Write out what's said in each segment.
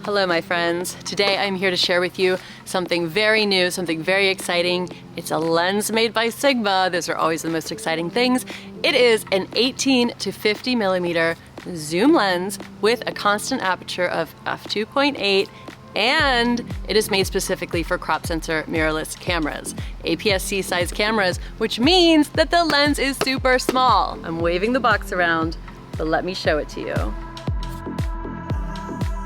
Hello my friends. Today I'm here to share with you something very new, something very exciting. It's a lens made by Sigma. Those are always the most exciting things. It is an 18 to 50 millimeter zoom lens with a constant aperture of f2.8, and it is made specifically for crop sensor mirrorless cameras, APS-C size cameras, which means that the lens is super small. I'm waving the box around, but let me show it to you.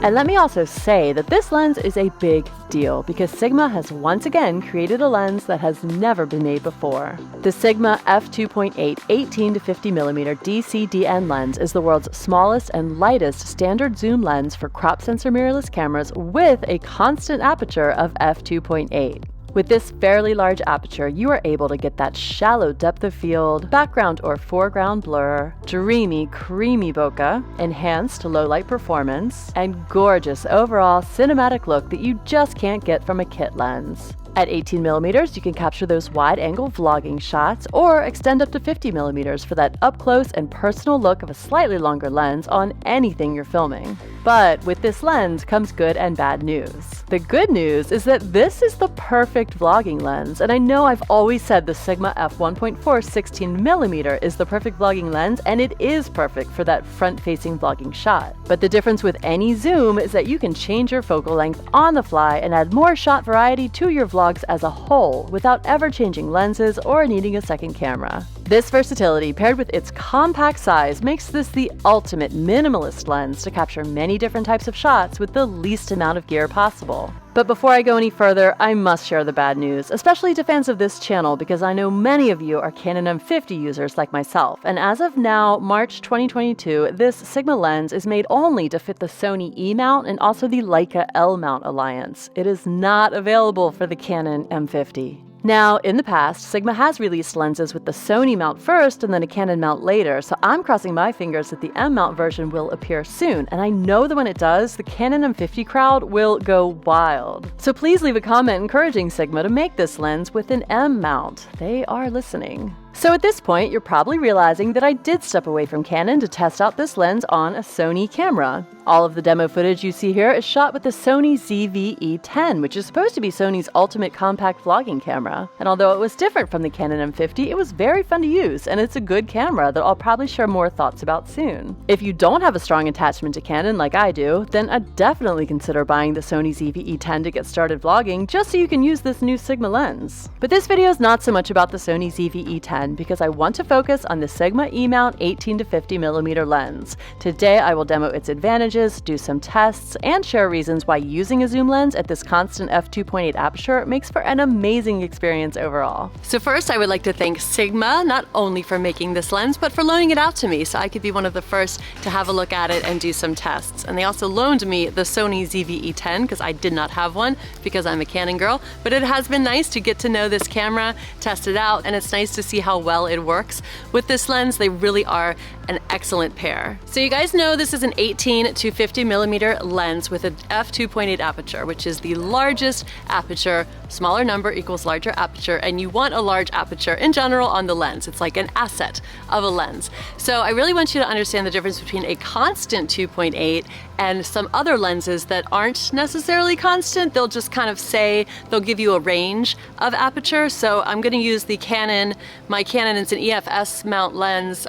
And let me also say that this lens is a big deal because Sigma has once again created a lens that has never been made before. The Sigma f2.8 18 to 50 millimeter DCDN lens is the world's smallest and lightest standard zoom lens for crop sensor mirrorless cameras with a constant aperture of f2.8. With this fairly large aperture, you are able to get that shallow depth of field, background or foreground blur, dreamy, creamy bokeh, enhanced low light performance, and gorgeous overall cinematic look that you just can't get from a kit lens. At 18 millimeters, you can capture those wide-angle vlogging shots or extend up to 50 millimeters for that up-close and personal look of a slightly longer lens on anything you're filming. But with this lens comes good and bad news. The good news is that this is the perfect vlogging lens, and I know I've always said the Sigma f1.4 16 millimeter is the perfect vlogging lens, and it is perfect for that front-facing vlogging shot. But the difference with any zoom is that you can change your focal length on the fly and add more shot variety to your vlogs as a whole without ever changing lenses or needing a second camera. This versatility paired with its compact size makes this the ultimate minimalist lens to capture many different types of shots with the least amount of gear possible. But before I go any further, I must share the bad news, especially to fans of this channel because I know many of you are Canon M50 users like myself, and as of now, March 2022, this Sigma lens is made only to fit the Sony E mount and also the Leica L mount alliance. It is not available for the Canon M50. Now, in the past, Sigma has released lenses with the Sony mount first and then a Canon mount later, so I'm crossing my fingers that the M mount version will appear soon, and I know that when it does, the Canon M50 crowd will go wild. So please leave a comment encouraging Sigma to make this lens with an M mount. They are listening. So at this point, you're probably realizing that I did step away from Canon to test out this lens on a Sony camera. All of the demo footage you see here is shot with the Sony ZV-e10, which is supposed to be Sony's ultimate compact vlogging camera. And although it was different from the Canon M50, it was very fun to use, and it's a good camera that I'll probably share more thoughts about soon. If you don't have a strong attachment to Canon like I do, then I'd definitely consider buying the Sony ZV-e10 to get started vlogging, just so you can use this new Sigma lens. But this video is not so much about the Sony ZV-e10, because I want to focus on the Sigma E-mount 18 to 50 millimeter lens. Today I will demo its advantages, do some tests, and share reasons why using a zoom lens at this constant f2.8 aperture makes for an amazing experience overall. So first I would like to thank Sigma not only for making this lens, but for loaning it out to me so I could be one of the first to have a look at it and do some tests. And they also loaned me the Sony ZV-e10 because I did not have one because I'm a Canon girl, but it has been nice to get to know this camera, test it out, and it's nice to see how well it works. With this lens, they really are an excellent pair. So you guys know this is an 18 to 50 millimeter lens with an f2.8 aperture, which is the largest aperture. Smaller number equals larger aperture, and you want a large aperture in general on the lens. It's like an asset of a lens. So I really want you to understand the difference between a constant 2.8 and some other lenses that aren't necessarily constant. They'll just kind of say, they'll give you a range of aperture. So I'm gonna use the Canon, my Canon, it's an EF-S mount lens,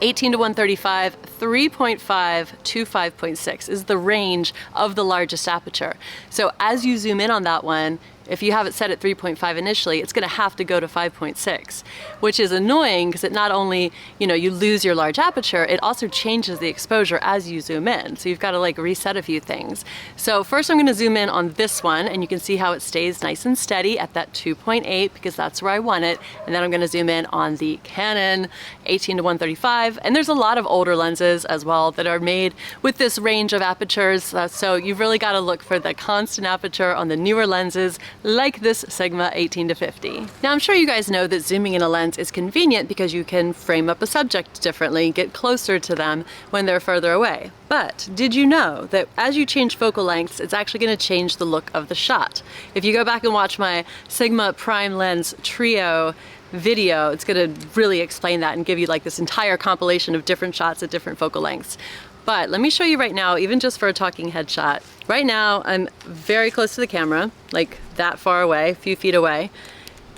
18 to 135, 3.5 to 5.6 is the range of the largest aperture. So as you zoom in on that one, if you have it set at 3.5 initially, it's gonna have to go to 5.6, which is annoying because it not only, you lose your large aperture, it also changes the exposure as you zoom in. So you've got to like reset a few things. So first I'm gonna zoom in on this one, and you can see how it stays nice and steady at that 2.8 because that's where I want it. And then I'm gonna zoom in on the Canon 18 to 135. And there's a lot of older lenses as well that are made with this range of apertures. So you've really got to look for the constant aperture on the newer lenses like this Sigma 18 to 50. Now I'm sure you guys know that zooming in a lens is convenient because you can frame up a subject differently, get closer to them when they're further away. But did you know that as you change focal lengths, it's actually going to change the look of the shot? If you go back and watch my Sigma Prime Lens Trio video, it's going to really explain that and give you like this entire compilation of different shots at different focal lengths. But let me show you right now, even just for a talking head shot. Right now, I'm very close to the camera, like that far away, a few feet away.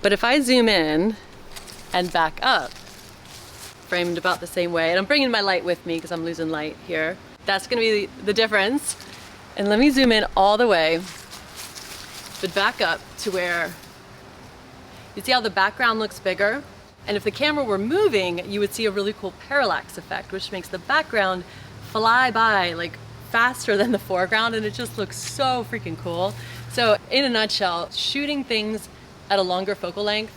But if I zoom in and back up, framed about the same way, and I'm bringing my light with me because I'm losing light here, that's gonna be the difference. And let me zoom in all the way, but back up to where, you see how the background looks bigger? And if the camera were moving, you would see a really cool parallax effect, which makes the background fly by like faster than the foreground, and it just looks so freaking cool. So in a nutshell, shooting things at a longer focal length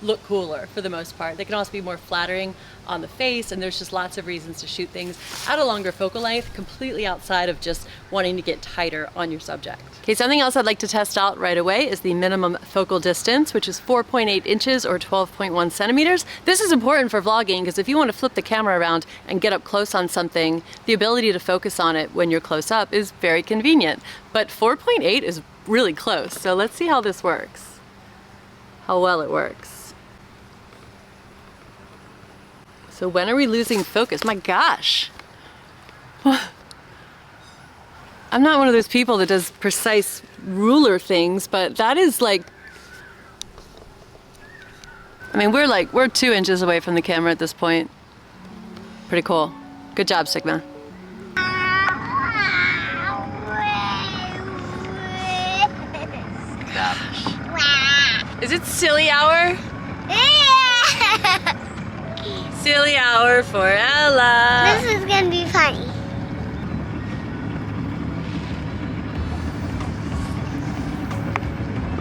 look cooler for the most part. They can also be more flattering on the face, and there's just lots of reasons to shoot things at a longer focal length, completely outside of just wanting to get tighter on your subject. Okay, something else I'd like to test out right away is the minimum focal distance, which is 4.8 inches or 12.1 centimeters. This is important for vlogging because if you want to flip the camera around and get up close on something, the ability to focus on it when you're close up is very convenient. But 4.8 is really close, so let's see how this works. How well it works. So when are we losing focus? My gosh. I'm not one of those people that does precise ruler things, but that is like, I mean, we're 2 inches away from the camera at this point. Pretty cool. Good job, Sigma. Is it silly hour? Silly hour for Ella. This is gonna be funny.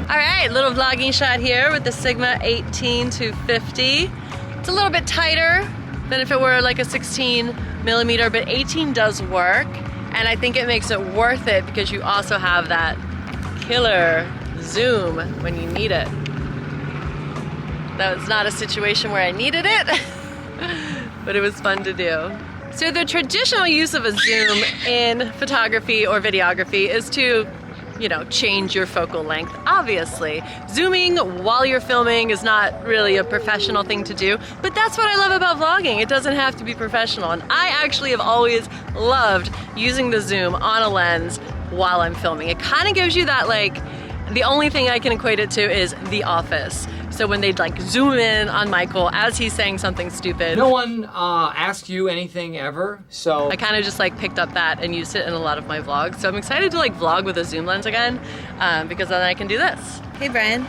All right, little vlogging shot here with the Sigma 18 to 50. It's a little bit tighter than if it were like a 16 millimeter, but 18 does work. And I think it makes it worth it because you also have that killer zoom when you need it. That was not a situation where I needed it. But it was fun to do. So the traditional use of a zoom in photography or videography is to, you know, change your focal length, obviously. Zooming while you're filming is not really a professional thing to do, but that's what I love about vlogging. It doesn't have to be professional. And I actually have always loved using the zoom on a lens while I'm filming. It kind of gives you that, like, the only thing I can equate it to is The Office. So when they'd like zoom in on Michael as he's saying something stupid. No one asked you anything ever, so. I kind of just like picked up that and used it in a lot of my vlogs. So I'm excited to like vlog with a zoom lens again because then I can do this. Hey Brian.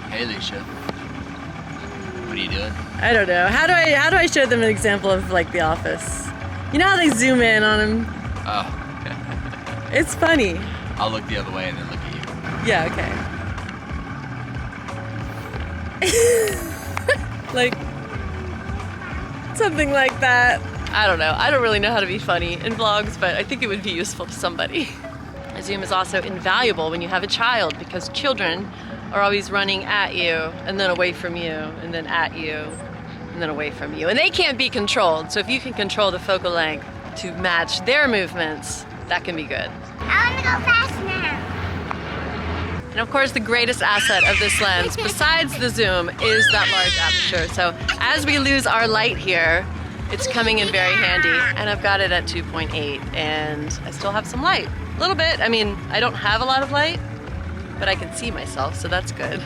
Hey Alicia. What are you doing? I don't know. How do I show them an example of like The Office? You know how they zoom in on him? Oh. It's funny. I'll look the other way and then look at you. Yeah, okay. Like something like that. I don't know. I don't really know how to be funny in vlogs, but I think it would be useful to somebody. A zoom is also invaluable when you have a child because children are always running at you and then away from you and then at you and then away from you. And they can't be controlled. So if you can control the focal length to match their movements, that can be good. I want to go fast now. And of course, the greatest asset of this lens, besides the zoom, is that large aperture. So as we lose our light here, it's coming in very handy. And I've got it at 2.8, and I still have some light. A little bit. I mean, I don't have a lot of light, but I can see myself, so that's good.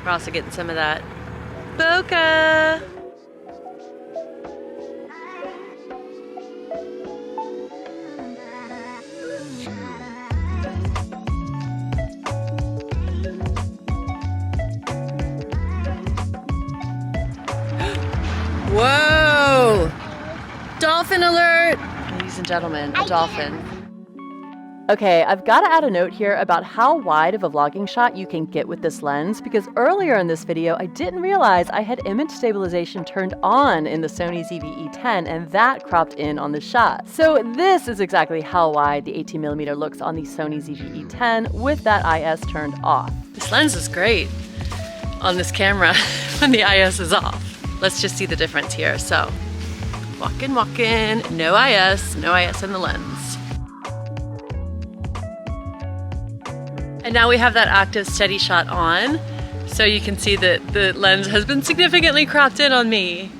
We're also getting some of that bokeh. Whoa! Dolphin alert! Ladies and gentlemen, a dolphin. Okay, I've got to add a note here about how wide of a vlogging shot you can get with this lens, because earlier in this video, I didn't realize I had image stabilization turned on in the Sony ZV-e10, and that cropped in on the shot. So this is exactly how wide the 18mm looks on the Sony ZV-e10 with that IS turned off. This lens is great on this camera when the IS is off. Let's just see the difference here. So, walking, no IS in the lens. And now we have that active steady shot on. So you can see that the lens has been significantly cropped in on me.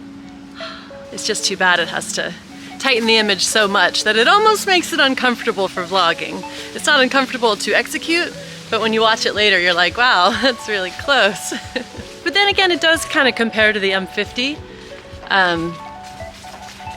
It's just too bad it has to tighten the image so much that it almost makes it uncomfortable for vlogging. It's not uncomfortable to execute, but when you watch it later, you're like, wow, that's really close. But then again, it does kind of compare to the M50.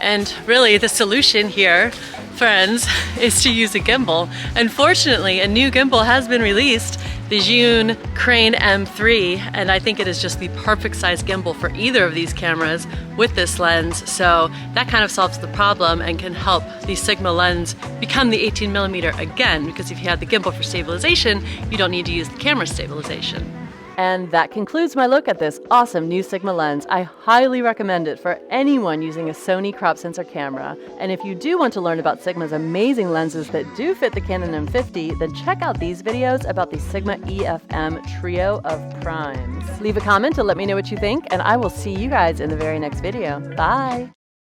And really the solution here, friends, is to use a gimbal. Unfortunately, a new gimbal has been released, the Zhiyun Crane M3, and I think it is just the perfect size gimbal for either of these cameras with this lens. So that kind of solves the problem and can help the Sigma lens become the 18mm again, because if you have the gimbal for stabilization, you don't need to use the camera stabilization. And that concludes my look at this awesome new Sigma lens. I highly recommend it for anyone using a Sony crop sensor camera. And if you do want to learn about Sigma's amazing lenses that do fit the Canon M50, then check out these videos about the Sigma EFM trio of primes. Leave a comment to let me know what you think, and I will see you guys in the very next video. Bye!